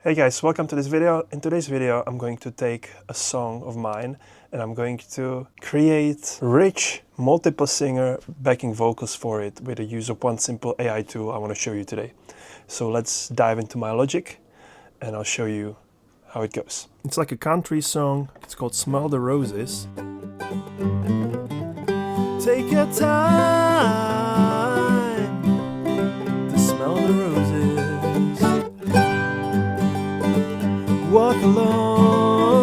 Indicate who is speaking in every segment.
Speaker 1: Hey guys, welcome to this video. In today's video, I'm going to take a song of mine and I'm going to create rich, multiple singer backing vocals for it with the use of one simple AI tool I want to show you today. So let's dive into my logic and I'll show you how it goes. It's like a country song. It's called Smell the Roses. Take your time to smell the roses. Walk alone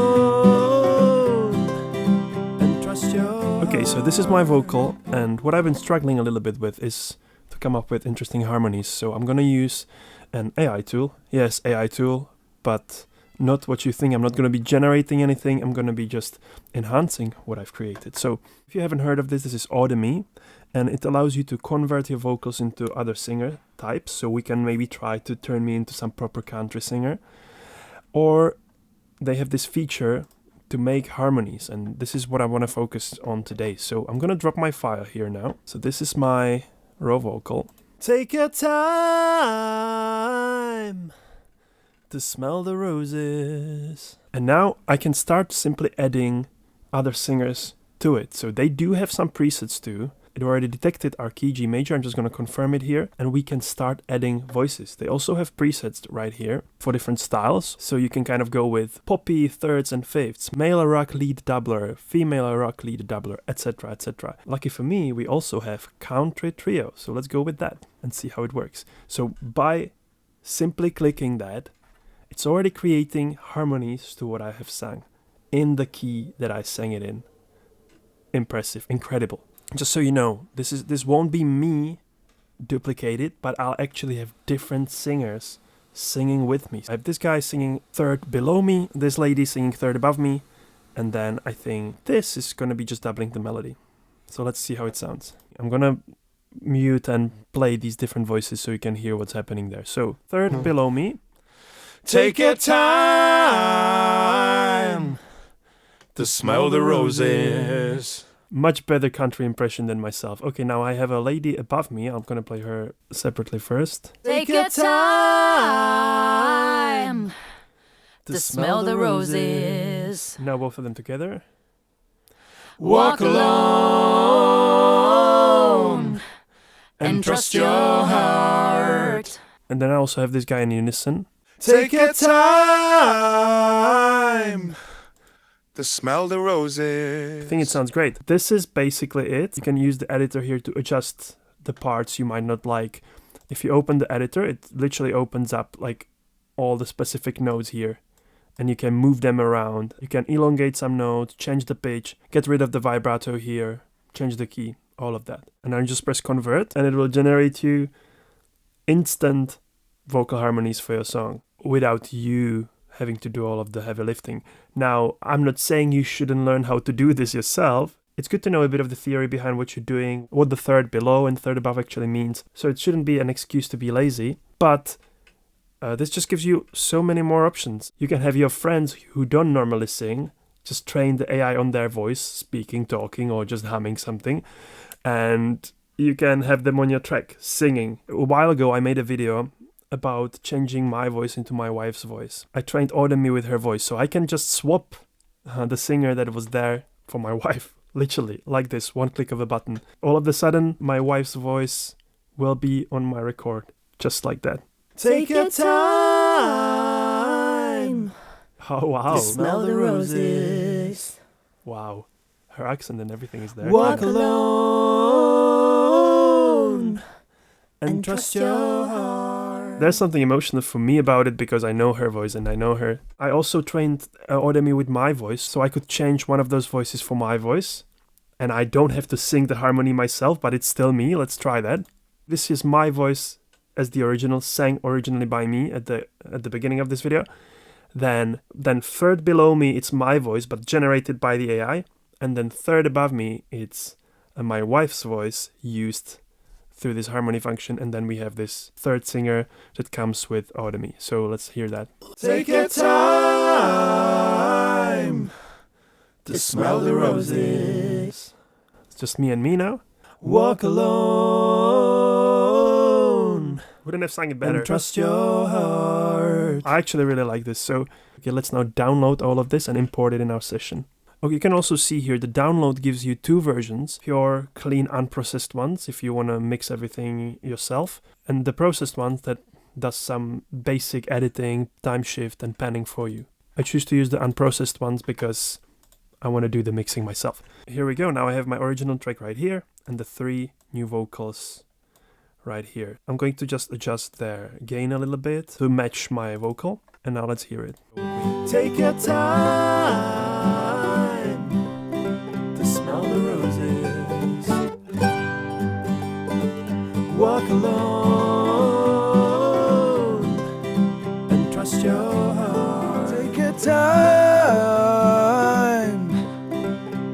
Speaker 1: and trust your heart. Okay, so this is my vocal, and what I've been struggling a little bit with is to come up with interesting harmonies. So I'm gonna use an AI tool. Yes, AI tool, but not what you think. I'm not gonna be generating anything. I'm gonna be just enhancing what I've created. So if you haven't heard of this, this is Audimee, and it allows you to convert your vocals into other singer types. So we can maybe try to turn me into some proper country singer. Or they have this feature to make harmonies, and this is what I want to focus on today. So I'm gonna drop my file here now. So this is my raw vocal. Take your time to smell the roses. And now I can start simply adding other singers to it. So they do have some presets too. It already detected our key G major. I'm just going to confirm it here. And we can start adding voices. They also have presets right here for different styles. So you can kind of go with poppy, thirds and fifths, male rock lead doubler, female rock lead doubler, etc, etc. Lucky for me, we also have country trio. So let's go with that and see how it works. So by simply clicking that, it's already creating harmonies to what I have sung in the key that I sang it in. Impressive, incredible. Just so you know, this won't be me duplicated, but I'll actually have different singers singing with me. I have this guy singing third below me, this lady singing third above me, and then I think this is going to be just doubling the melody. So let's see how it sounds. I'm going to mute and play these different voices so you can hear what's happening there. So third below me. Take your time to smell the roses. Much better country impression than myself. Okay, now I have a lady above me. I'm gonna play her separately first.
Speaker 2: Take your time to smell the roses.
Speaker 1: Now both of them together.
Speaker 2: Walk alone and trust your heart.
Speaker 1: And then I also have this guy in unison.
Speaker 3: Take your time to smell the roses.
Speaker 1: I think it sounds great. This is basically it. You can use the editor here to adjust the parts you might not like. If you open the editor, it literally opens up like all the specific notes here. And you can move them around. You can elongate some notes, change the pitch, get rid of the vibrato here, change the key, all of that. And then just press convert and it will generate you instant vocal harmonies for your song without you having to do all of the heavy lifting. Now, I'm not saying you shouldn't learn how to do this yourself. It's good to know a bit of the theory behind what you're doing, what the third below and third above actually means. So it shouldn't be an excuse to be lazy, but this just gives you so many more options. You can have your friends who don't normally sing, just train the AI on their voice, speaking, talking, or just humming something, and you can have them on your track, singing. A while ago, I made a video about changing my voice into my wife's voice. I trained Audimee with her voice, so I can just swap the singer that was there for my wife, literally, like this, one click of a button. All of a sudden, my wife's voice will be on my record, just like that.
Speaker 2: Take your time
Speaker 1: Oh, wow.
Speaker 2: to smell the roses.
Speaker 1: Wow. Her accent and everything is there.
Speaker 2: Walk alone and trust your heart.
Speaker 1: There's something emotional for me about it because I know her voice and I know her. I also trained Audimee with my voice, so I could change one of those voices for my voice. And I don't have to sing the harmony myself, but it's still me. Let's try that. This is my voice as the original, sang originally by me at the beginning of this video. Then third below me, it's my voice, but generated by the AI. And then third above me, it's my wife's voice used through this harmony function, and then we have this third singer that comes with Audimee. So let's hear that.
Speaker 3: Take your time to smell the roses.
Speaker 1: It's just me and me now.
Speaker 3: Walk alone
Speaker 1: Wouldn't have sung it better.
Speaker 3: and trust your heart.
Speaker 2: heart.
Speaker 1: I actually really like this. So, okay, let's now download all of this and import it in our session. Okay, you can also see here the download gives you two versions. Pure, clean, unprocessed ones if you want to mix everything yourself. And the processed ones that does some basic editing, time shift and panning for you. I choose to use the unprocessed ones because I want to do the mixing myself. Here we go. Now I have my original track right here and the 3 new vocals right here. I'm going to just adjust their gain a little bit to match my vocal. And now let's hear it.
Speaker 2: Take your time to smell the roses. Walk alone and trust your heart.
Speaker 3: Take your time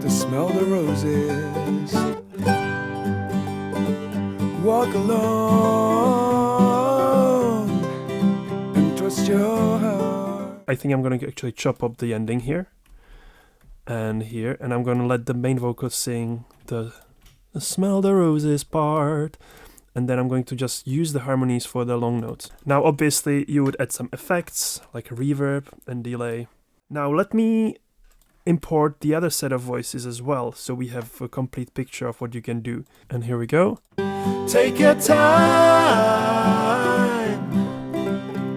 Speaker 3: to smell the roses. Walk alone and trust your heart.
Speaker 1: I think I'm going to actually chop up the ending here and here, and I'm going to let the main vocal sing the smell the roses part, and then I'm going to just use the harmonies for the long notes. Now obviously you would add some effects like reverb and delay. Now let me import the other set of voices as well, so we have a complete picture of what you can do. And here we go.
Speaker 2: Take your time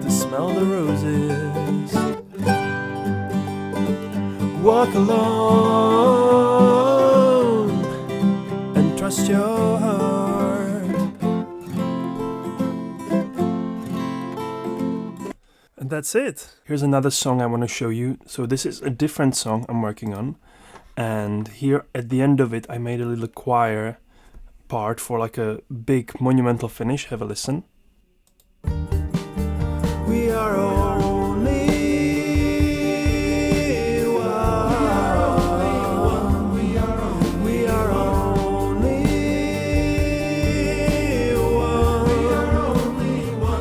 Speaker 2: to smell the roses. Walk alone and trust your heart.
Speaker 1: And that's it. Here's another song I want to show you. So this is a different song I'm working on. And here at the end of it, I made a little choir part for like a big monumental finish. Have a listen.
Speaker 2: We are only one. We are only one.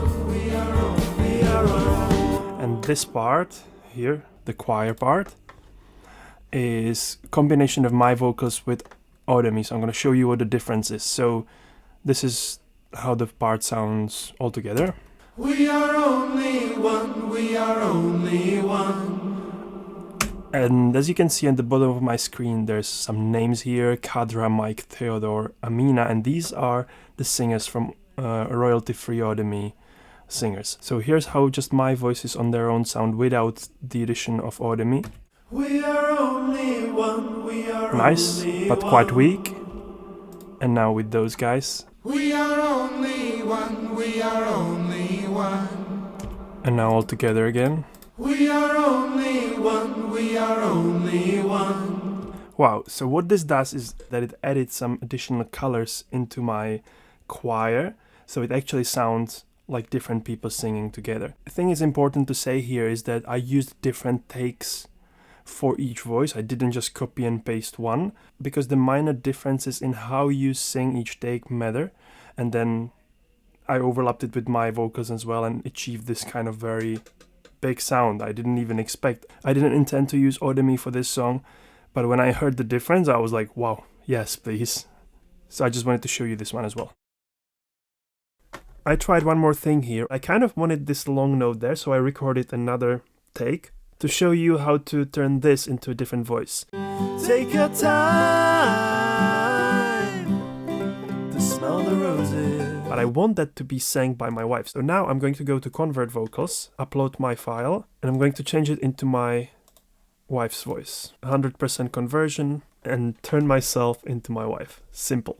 Speaker 1: And this part here, the choir part, is a combination of my vocals with Audimee. So I'm going to show you what the difference is. So this is how the part sounds all together.
Speaker 2: We are only one. We are only one.
Speaker 1: And as you can see at the bottom of my screen, there's some names here: Kadra, Mike, Theodore, Amina, and these are the singers from royalty-free Audimee singers. So here's how just my voices on their own sound without the addition of Audimee.
Speaker 2: We are only one. We are
Speaker 1: Nice,
Speaker 2: only
Speaker 1: but
Speaker 2: one.
Speaker 1: quite weak. And now with those guys.
Speaker 2: We are only one. We are only one.
Speaker 1: And now all together again.
Speaker 2: We are only one. We are only one.
Speaker 1: Wow, so what this does is that it edits some additional colors into my choir, so it actually sounds like different people singing together. The thing is important to say here is that I used different takes for each voice. I didn't just copy and paste one, because the minor differences in how you sing each take matter, and then I overlapped it with my vocals as well and achieved this kind of very big sound I didn't even expect. I didn't intend to use Audimee for this song, but when I heard the difference, I was like, wow, yes, please. So I just wanted to show you this one as well. I tried one more thing here. I kind of wanted this long note there, so I recorded another take to show you how to turn this into a different voice.
Speaker 2: Take your time to smell the roses.
Speaker 1: But I want that to be sang by my wife. So now I'm going to go to Convert Vocals, upload my file, and I'm going to change it into my wife's voice. 100% conversion, and turn myself into my wife. Simple.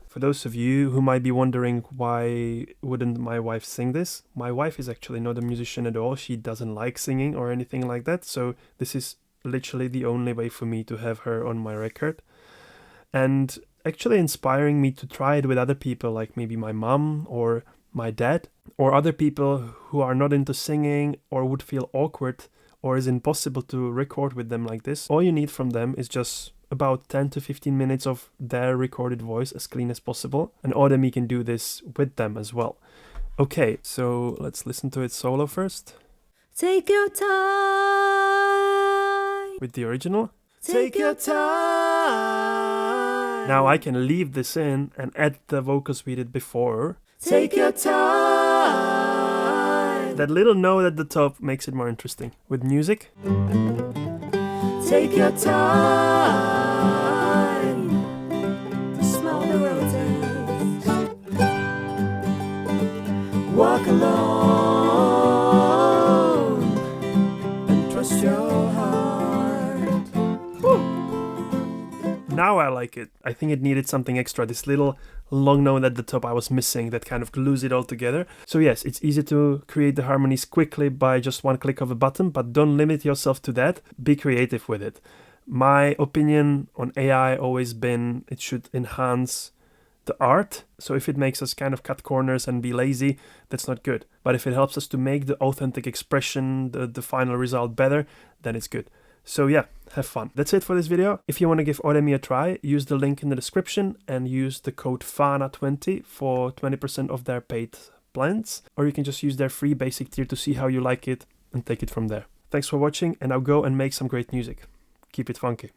Speaker 1: For those of you who might be wondering why wouldn't my wife sing this, my wife is actually not a musician at all. She doesn't like singing or anything like that. So this is literally the only way for me to have her on my record. And actually inspiring me to try it with other people, like maybe my mom or my dad, or other people who are not into singing or would feel awkward or is impossible to record with them like this. All you need from them is just about 10 to 15 minutes of their recorded voice as clean as possible, and Audimee can do this with them as well. Okay, so let's listen to it solo first.
Speaker 4: Take your time.
Speaker 1: With the original.
Speaker 2: Take your time.
Speaker 1: Now I can leave this in and add the vocals we did before.
Speaker 2: Take your time
Speaker 1: That little note at the top makes it more interesting. With music.
Speaker 2: Take your time to smell the roses. Walk alone and trust your heart.
Speaker 1: Woo. Now I like it. I think it needed something extra. This little long note at the top I was missing that kind of glues it all together. So yes, it's easy to create the harmonies quickly by just one click of a button, but don't limit yourself to that. Be creative with it. My opinion on AI always been it should enhance the art. So if it makes us kind of cut corners and be lazy, that's not good. But if it helps us to make the authentic expression, the final result better, then it's good. So yeah, have fun. That's it for this video. If you want to give Audimee a try, use the link in the description and use the code FANA20 for 20% off their paid plans. Or you can just use their free basic tier to see how you like it and take it from there. Thanks for watching, and now go and make some great music. Keep it funky.